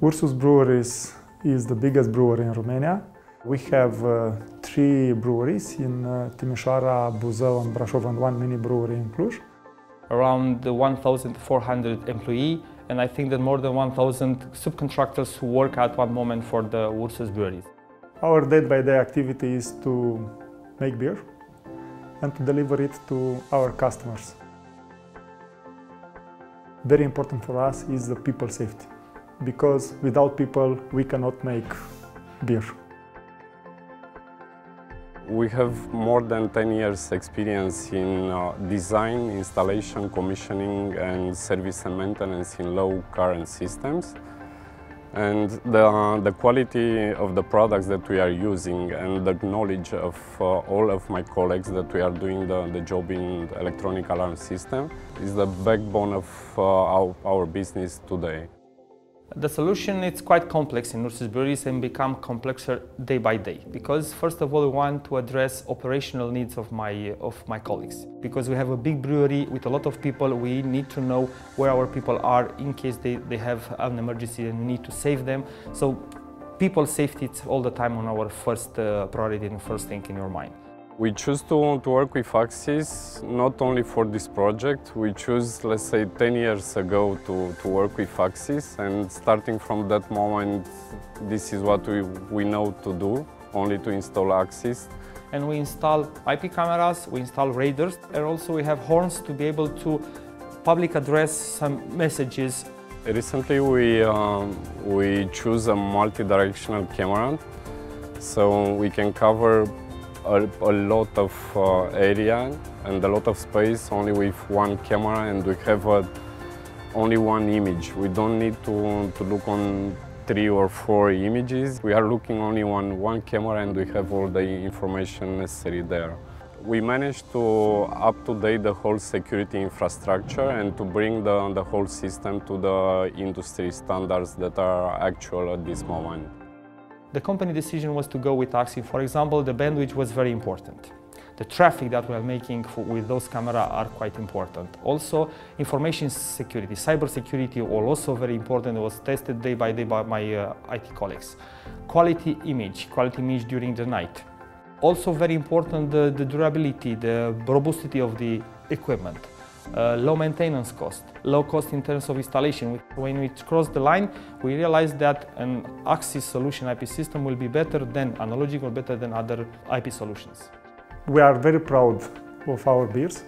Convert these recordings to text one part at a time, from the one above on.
Ursus Breweries is the biggest brewery in Romania. We have 3 breweries in Timișoara, Buzău and Brașov, and 1 mini brewery in Cluj. Around 1,400 employees, and I think that more than 1,000 subcontractors who work at one moment for the Ursus Breweries. Our day-by-day activity is to make beer and to deliver it to our customers. Very important for us is the people safety, because without people we cannot make beer. We have more than 10 years experience in design, installation, commissioning and service and maintenance in low current systems. And the quality of the products that we are using and the knowledge of all of my colleagues that we are doing the job in the electronic alarm system is the backbone of our business today. The solution is quite complex in Ursus Breweries and become complexer day by day, because first of all we want to address operational needs of my colleagues. Because we have a big brewery with a lot of people, we need to know where our people are in case they have an emergency and we need to save them. So people safety is all the time on our first priority and first thing in your mind. We choose to work with Axis not only for this project. We choose, let's say, 10 years ago to work with Axis, and starting from that moment, this is what we know to do, only to install Axis. And we install IP cameras, we install radars, and also we have horns to be able to public address some messages. Recently we choose a multi-directional camera, so we can cover a lot of area and a lot of space only with one camera, and we have only one image. We don't need to look on 3 or 4 images. We are looking only on one camera and we have all the information necessary there. We managed to up-to-date the whole security infrastructure and to bring the whole system to the industry standards that are actual at this moment. The company decision was to go with Axis. For example, the bandwidth was very important. The traffic that we are making with those cameras are quite important. Also, information security, cyber security was also very important. It was tested day by day by my IT colleagues. Quality image during the night. Also very important, the durability, the robustity of the equipment. Low maintenance cost, low cost in terms of installation. When we cross the line, we realized that an Axis solution IP system will be better than analogic or better than other IP solutions. We are very proud of our beers,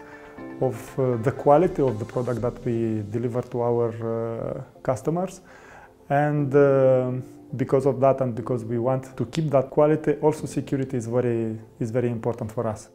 of the quality of the product that we deliver to our customers, and because of that and because we want to keep that quality, also security is very important for us.